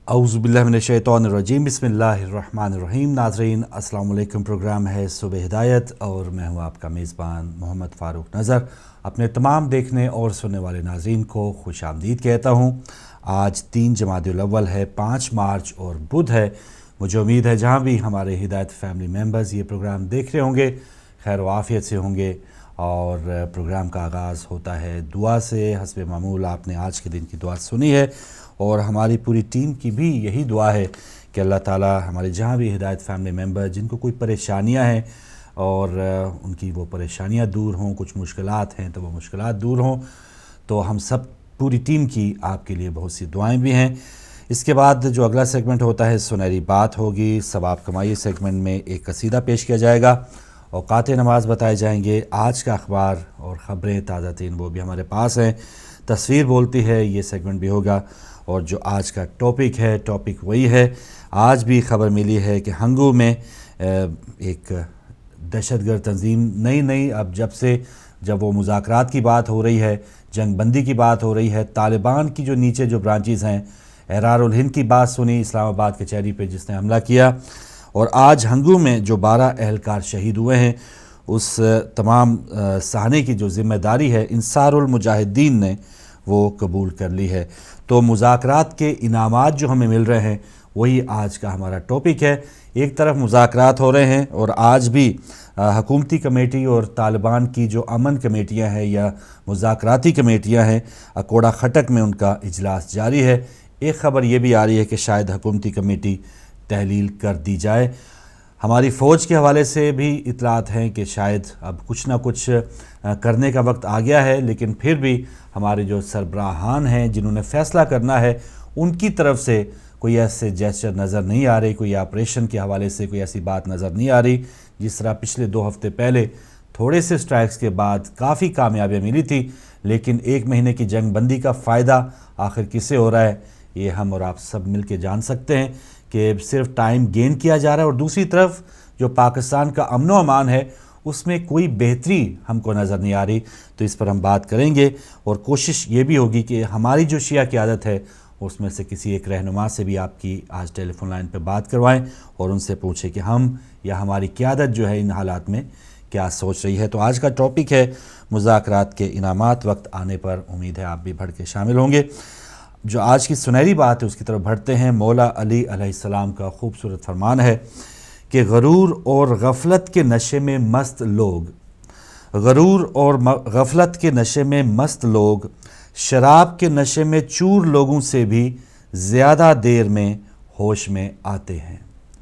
औज़ुबिल्लाहिमिनश्शैतानिर्रजीम बिस्मिल्लाहिर्रहमानिर्रहीम। नाज़रीन अस्सलाम वालेकुम। प्रोग्राम है सुबह हिदायत और मैं हूँ आपका मेज़बान मोहम्मद फ़ारूक नज़र। अपने तमाम देखने और सुनने वाले नाज़रीन को खुश आमदीद कहता हूँ। आज 3 जमादुल अव्वल है, 5 मार्च और बुध है। मुझे उम्मीद है जहाँ भी हमारे हिदायत फैमिली मेम्बर्स ये प्रोग्राम देख रहे होंगे खैर व आफ़ियत से होंगे। और प्रोग्राम का आगाज़ होता है दुआ से। हस्ब मामूल आपने आज के दिन की दुआ सुनी है और हमारी पूरी टीम की भी यही दुआ है कि अल्लाह ताला हमारे जहाँ भी हिदायत फैमिली मेम्बर जिनको कोई परेशानियाँ हैं और उनकी वो परेशानियाँ दूर हों, कुछ मुश्किलात हैं तो वो मुश्किलात दूर हों। तो हम सब पूरी टीम की आपके लिए बहुत सी दुआएं भी हैं। इसके बाद जो अगला सेगमेंट होता है सुनहरी बात होगी। सवाब कमाई सेगमेंट में एक कसीदा पेश किया जाएगा, औक़ात नमाज बताए जाएंगे। आज का अखबार और ख़बरें ताज़ा तीन वो भी हमारे पास हैं। तस्वीर बोलती है ये सेगमेंट भी होगा। और जो आज का टॉपिक वही है। आज भी खबर मिली है कि हंगू में एक दहशतगर्द तंजीम नई अब जब वो मुज़ाकरात की बात हो रही है, जंग बंदी की बात हो रही है, तालिबान की जो नीचे जो ब्रांचेज़ हैं, एहरारुल हिंद की बात सुनी, इस्लामाबाद कचहरी पे जिसने हमला किया। और आज हंगू में जो 12 एहलकार शहीद हुए हैं उस तमाम सहाने की जो ज़िम्मेदारी है इंसारुल मुजाहिदीन ने वो कबूल कर ली है। तो मुज़ाकरात के इनामात जो हमें मिल रहे हैं वही आज का हमारा टॉपिक है। एक तरफ मुज़ाकरात हो रहे हैं और आज भी हुकूमती कमेटी और तालिबान की जो अमन कमेटियां हैं या मुज़ाकराती कमेटियां हैं, अकोड़ा खटक में उनका इजलास जारी है। एक ख़बर ये भी आ रही है कि शायद हुकूमती कमेटी तहलील कर दी जाए। हमारी फ़ौज के हवाले से भी इतलात हैं कि शायद अब कुछ ना कुछ करने का वक्त आ गया है, लेकिन फिर भी हमारे जो सरबराहान हैं जिन्होंने फ़ैसला करना है उनकी तरफ से कोई ऐसे जेस्चर नज़र नहीं आ रही, कोई ऑपरेशन के हवाले से कोई ऐसी बात नज़र नहीं आ रही। जिस तरह पिछले 2 हफ़्ते पहले थोड़े से स्ट्राइक्स के बाद काफ़ी कामयाबियाँ मिली थी, लेकिन 1 महीने की जंग बंदी का फ़ायदा आखिर किसे हो रहा है ये हम और आप सब मिल के जान सकते हैं कि सिर्फ टाइम गेन किया जा रहा है और दूसरी तरफ जो पाकिस्तान का अमन व अमान है उसमें कोई बेहतरी हमको नज़र नहीं आ रही। तो इस पर हम बात करेंगे और कोशिश ये भी होगी कि हमारी जो शिया क़यादत है उसमें से किसी एक रहनुमा से भी आपकी आज टेलीफोन लाइन पर बात करवाएं और उनसे पूछें कि हम या हमारी क़यादत जो है इन हालात में क्या सोच रही है। तो आज का टॉपिक है मुज़ाकरात के इनामात। वक्त आने पर उम्मीद है आप भी बढ़ के शामिल होंगे। जो आज की सुनहरी बात है उसकी तरफ बढ़ते हैं। मौला अली अलैहिस्सलाम का खूबसूरत फरमान है कि गरूर और गफलत के नशे में मस्त लोग, गरूर और गफलत के नशे में मस्त लोग शराब के नशे में चूर लोगों से भी ज़्यादा देर में होश में आते हैं।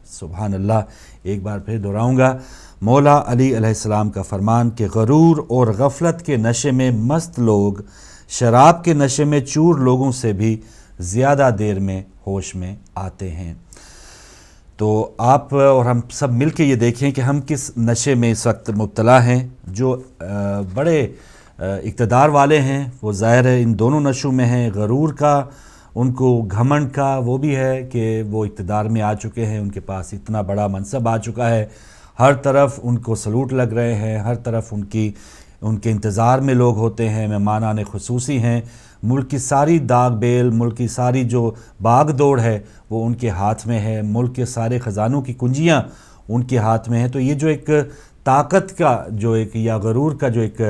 सुभान अल्लाह। एक बार फिर दोहराऊँगा, मौला अली अलैहिस्सलाम का फरमान कि गरूर और गफलत के नशे में मस्त लोग शराब के नशे में चूर लोगों से भी ज़्यादा देर में होश में आते हैं। तो आप और हम सब मिल के ये देखें कि हम किस नशे में इस वक्त मुब्तला हैं। जो बड़े इक़्तिदार वाले हैं वो ज़ाहिर है इन दोनों नशों में हैं। गरूर का, उनको घमंड का वो भी है कि वो इक़्तिदार में आ चुके हैं, उनके पास इतना बड़ा मनसब आ चुका है, हर तरफ उनको सलूट लग रहे हैं, हर तरफ उनके इंतज़ार में लोग होते हैं, मेहमानान ख़ुसूसी हैं। मुल्क की सारी दाग बेल, मुल्क की सारी जो बाग दौड़ है वो उनके हाथ में है, मुल्क के सारे ख़जानों की कुंजियाँ उनके हाथ में है। तो ये जो एक ताकत का जो एक या गरूर का जो एक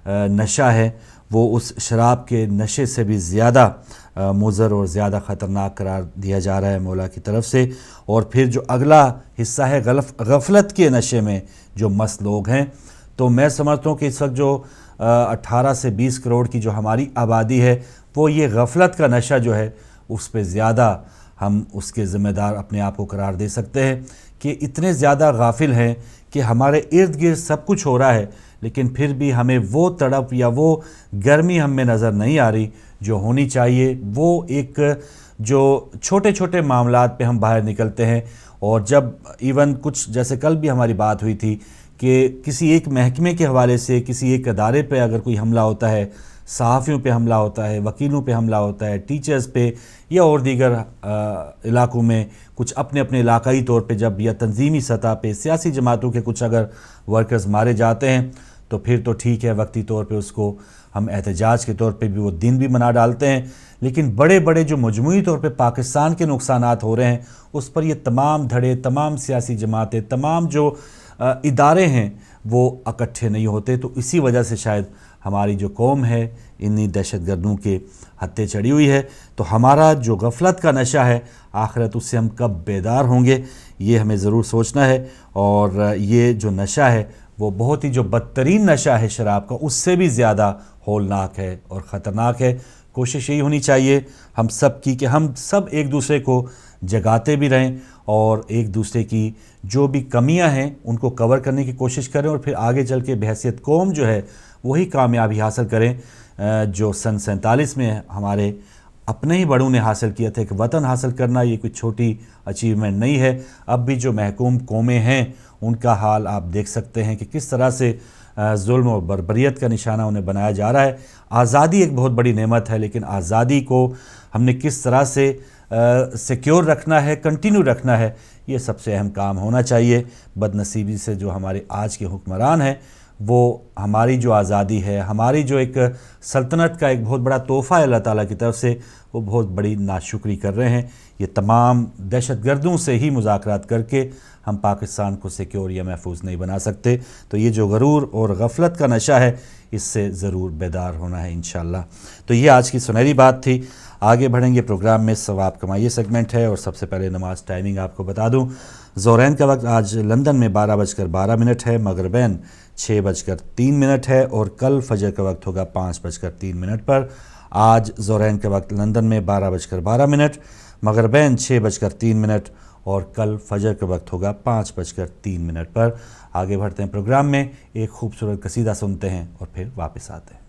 नशा है वो उस शराब के नशे से भी ज़्यादा मुज़र और ज़्यादा ख़तरनाक करार दिया जा रहा है मौला की तरफ से। और फिर जो अगला हिस्सा है गफलत के नशे में जो मस्त लोग हैं, तो मैं समझता हूँ कि इस वक्त जो 18 से 20 करोड़ की जो हमारी आबादी है वो ये गफलत का नशा जो है उस पर ज़्यादा हम उसके ज़िम्मेदार अपने आप को करार दे सकते हैं कि इतने ज़्यादा गाफिल हैं कि हमारे इर्द गिर्द सब कुछ हो रहा है लेकिन फिर भी हमें वो तड़प या वो गर्मी हम में नज़र नहीं आ रही जो होनी चाहिए। वो एक जो छोटे छोटे मामलात पे हम बाहर निकलते हैं और जब इवन कुछ जैसे कल भी हमारी बात हुई थी कि किसी एक महकमे के हवाले से किसी एक अदारे पे अगर कोई हमला होता है, सहाफ़ियों पे हमला होता है, वकीलों पे हमला होता है, टीचर्स पे या और दीगर इलाक़ों में कुछ अपने अपने इलाकाई तौर पे जब या तंजीमी सतह पे सियासी जमातों के कुछ अगर वर्कर्स मारे जाते हैं तो फिर तो ठीक है, वक्ती तौर पे उसको ہم احتجاج کے طور پہ بھی وہ دن بھی منا ڈالتے ہیں، لیکن بڑے بڑے جو مجموعی طور پہ پاکستان کے نقصانات ہو رہے ہیں اس پر یہ تمام دھڑے، تمام سیاسی جماعتیں، تمام جو ادارے ہیں وہ اکٹھے نہیں ہوتے. تو اسی وجہ سے شاید ہماری جو قوم ہے انہی دہشت گردوں کے ہتھے چڑھی ہوئی ہے. تو ہمارا جو غفلت کا نشہ ہے آخرت اس سے ہم کب بیدار ہوں گے، یہ ہمیں ضرور سوچنا ہے. اور یہ جو نشہ ہے وہ بہت ہی جو بدترین نشہ ہے شراب کا، اس سے بھی زیادہ ہولناک ہے اور خطرناک ہے. کوشش یہی ہونی چاہیے ہم سب کی کہ ہم سب ایک دوسرے کو جگاتے بھی رہیں اور ایک دوسرے کی جو بھی کمیاں ہیں ان کو کور کرنے کی کوشش کریں، اور پھر آگے چل کے بحیثیت قوم جو ہے وہی کامیابی حاصل کریں جو سن 47 میں ہمارے اپنے ہی بڑوں نے حاصل کیا تھا. کہ وطن حاصل کرنا یہ کوئی چھوٹی اچیومنٹ نہیں ہے. اب بھی جو محکوم قومیں ہیں ان کا حال آپ دیکھ سکتے ہیں کہ کس طرح سے ظلم و بربریت کا نشانہ انہیں بنایا جا رہا ہے. آزادی ایک بہت بڑی نعمت ہے، لیکن آزادی کو ہم نے کس طرح سے سیکیور رکھنا ہے، کنٹینیو رکھنا ہے، یہ سب سے اہم کام ہونا چاہیے. بدنصیبی سے جو ہمارے آج کے حکمران ہیں وہ ہماری جو آزادی ہے، ہماری جو ایک سلطنت کا ایک بہت بڑا تحفہ ہے اللہ تعالیٰ کی طرف سے، وہ بہت بڑی ناشکری کر رہے ہیں. یہ تمام دہشت گردوں سے ہی مذاکرات کر کے ہم پاکستان کو سیکیور یا محفوظ نہیں بنا سکتے. تو یہ جو غرور اور غفلت کا نشہ ہے اس سے ضرور بیدار ہونا ہے انشاءاللہ. تو یہ آج کی سنہری بات تھی. آگے بڑھیں گے پروگرام میں ثواب کمائیے سیگمنٹ ہے، اور سب سے پہلے نماز ٹائمنگ آپ کو بتا دوں. ظہرین کا وقت آج لندن میں 12:12 ہے، مغربین 6:03 ہے، اور کل فجر کا وقت ہوگا 5:03 پر. آج ظہرین کا وقت لندن میں 12:12، مغربین 6:03، اور کل فجر کا وقت ہوگا 5:03 پر. آگے بڑھتے ہیں پروگرام میں، ایک خوبصورت قصیدہ سنتے ہیں اور پھر واپس آتے ہیں.